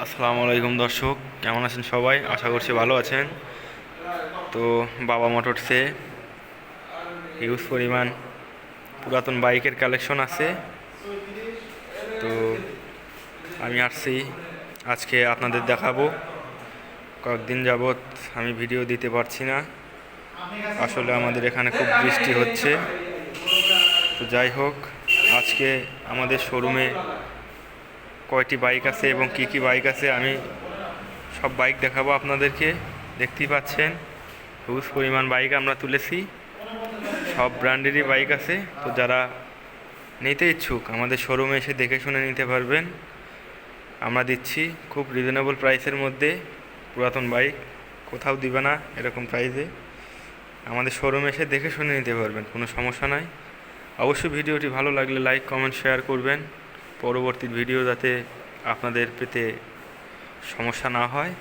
আসসালামু আলাইকুম দর্শক, কেমন আছেন সবাই? আশা করছি ভালো আছেন। তো বাবা মোটরসে হিউজ পরিমাণ পুরাতন বাইকের কালেকশন আছে। তো আমি আসছি আজকে আপনাদের দেখাবো। কয়েকদিন যাবৎ আমি ভিডিও দিতে পারছি না, আসলে আমাদের এখানে খুব বৃষ্টি হচ্ছে। তো যাই হোক, আজকে আমাদের শোরুমে কয়টি বাইক আছে এবং কি কি বাইক আছে আমি সব বাইক দেখাবো আপনাদেরকে। দেখতেই পাচ্ছেন হিউজ পরিমাণ বাইক আমরা তুলেছি, সব ব্র্যান্ডেরই বাইক আছে। তো যারা নিতে ইচ্ছুক আমাদের শোরুমে এসে দেখে শুনে নিতে পারবেন। আমরা দিচ্ছি খুব রিজনেবল প্রাইসের মধ্যে পুরাতন বাইক, কোথাও দিবে না এরকম প্রাইসে। আমাদের শোরুমে এসে দেখে শুনে নিতে পারবেন, কোনো সমস্যা নাই। অবশ্যই ভিডিওটি ভালো লাগলে লাইক কমেন্ট শেয়ার করবেন, পরবর্তী ভিডিও যাতে আপনাদের পেতে সমস্যা না হয়।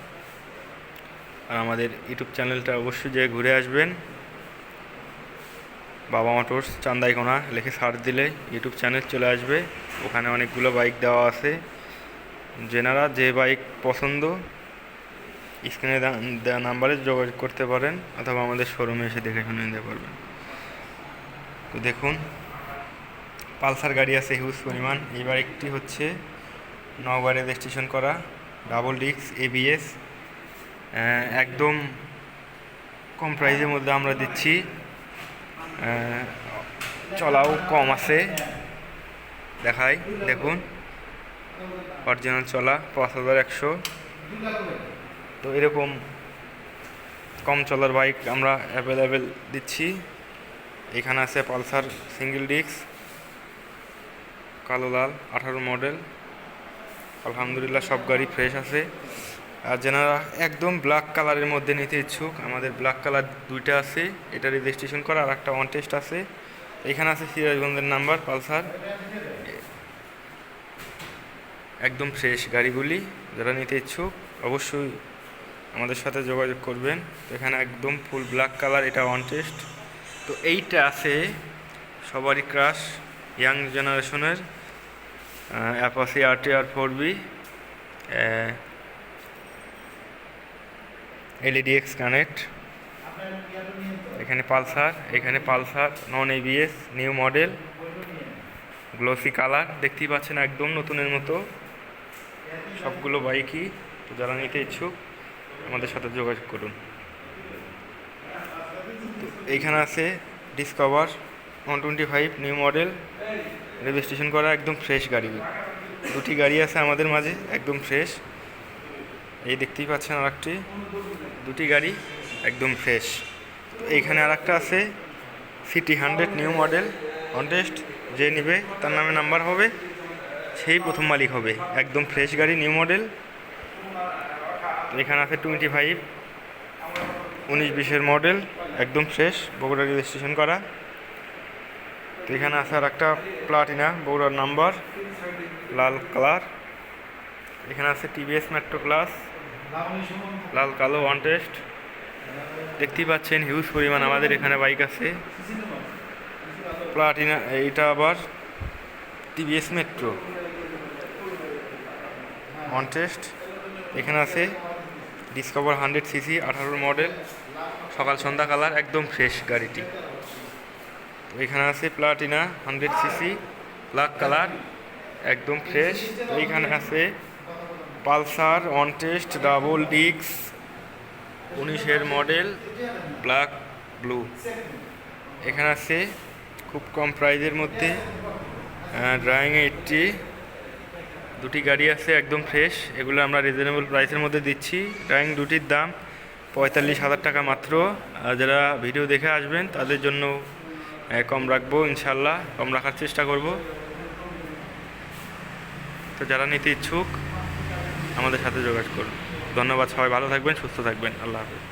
আর আমাদের ইউটিউব চ্যানেলটা অবশ্যই যে ঘুরে আসবেন। বাবা মোটরস চান্দাইকোনা লিখে সার্চ দিলে ইউটিউব চ্যানেল চলে আসবে, ওখানে অনেকগুলো বাইক দেওয়া আছে। যেনারা যে বাইক পছন্দ স্ক্রিনে দেওয়া নাম্বারে যোগাযোগ করতে পারেন, অথবা আমাদের শোরুমে এসে দেখে শুনে নিতে পারবেন। তো দেখুন, পালসার গাড়ি আছে হিউজ পরিমাণ। এই বাইকটি হচ্ছে নওগাঁয়ে রেজিস্ট্রেশন করা, ডাবল ডিস্ক ABS, একদম কম প্রাইসের মধ্যে আমরা দিচ্ছি। চলাও কম আছে, দেখাই দেখুন, অরিজিনাল চলা 5100। তো এরকম কম চলার বাইক আমরা অ্যাভেলেবেল দিচ্ছি। এখানে আছে পালসার সিঙ্গেল ডিস্ক কালো লাল 18 মডেল। আলহামদুলিল্লাহ সব গাড়ি ফ্রেশ আছে। আর যেনারা একদম ব্ল্যাক কালারের মধ্যে নিতে ইচ্ছুক, আমাদের ব্ল্যাক কালার দুইটা আছে, এটা রেজিস্ট্রেশন করা, আর একটা অন টেস্ট আছে। এখানে আছে সিরাজগঞ্জের নাম্বার পালসার, একদম ফ্রেশ গাড়িগুলি। যারা নিতে ইচ্ছুক অবশ্যই আমাদের সাথে যোগাযোগ করবেন। তো এখানে একদম ফুল ব্ল্যাক কালার, এটা অন টেস্ট। তো এইটা আছে সবারই ক্রাশ, ইয়াং জেনারেশনের Apache RTR 4B LEDX connect. এখানে পালসার নন ABS new model, glossy colour, দেখতেই পাচ্ছেন একদম নতুনের মতো সবগুলো বাইকই। তো যারা নিতে ইচ্ছুক আমাদের সাথে যোগাযোগ করুন। তো এইখানে আছে ডিসকভার 125 নিউ মডেল, রেজিস্ট্রেশন করা, একদম ফ্রেশ গাড়ি। দুটি গাড়ি আছে আমাদের মাঝে একদম ফ্রেশ, এই দেখতেই পাচ্ছেন আর একটি, দুটি গাড়ি একদম ফ্রেশ। তো এইখানে আর একটা আছে city 100 new model on test, যে নেবে তার নামে নাম্বার হবে, সেই প্রথম মালিক হবে। একদম ফ্রেশ গাড়ি নিউ মডেল। এখানে আছে 25 19-20 মডেল, একদম ফ্রেশ, বগুড়া রেজিস্ট্রেশন করা। তো এখানে আছে আর একটা প্লাটিনা বগুড়ার নাম্বার লাল কালার। এখানে আছে TVS মেট্রো প্লাস লাল কালো ওয়ান টেস্ট। দেখতেই পাচ্ছেন হিউজ পরিমাণ আমাদের এখানে বাইক আছে। প্লাটিনা, এইটা আবার TVS মেট্রো ওয়ান টেস্ট। এখানে আছে ডিসকভার 100cc 18 মডেল, সকাল সন্ধ্যা কালার, একদম ফ্রেশ গাড়িটি। তো এখানে আছে প্লাটিনা 100cc ব্ল্যাক কালার, একদম ফ্রেশ। এইখানে আছে Pulsar on test double disc 19 model black blue. এখানে আছে খুব কম প্রাইজের মধ্যে ড্রাইং 80, দুটি গাড়ি আছে একদম ফ্রেশ, এগুলো আমরা রিজনেবল প্রাইসের মধ্যে দিচ্ছি। ড্রাইং দুটির দাম 45,000 টাকা মাত্র। যারা ভিডিও দেখে আসবেন তাদের জন্য কম রাখবো, ইনশাল্লাহ কম রাখার চেষ্টা করব। তো যারা নিতে ইচ্ছুক আমাদের সাথে যোগাযোগ করুন। ধন্যবাদ, সবাই ভালো থাকবেন, সুস্থ থাকবেন, আল্লাহ হাফেজ।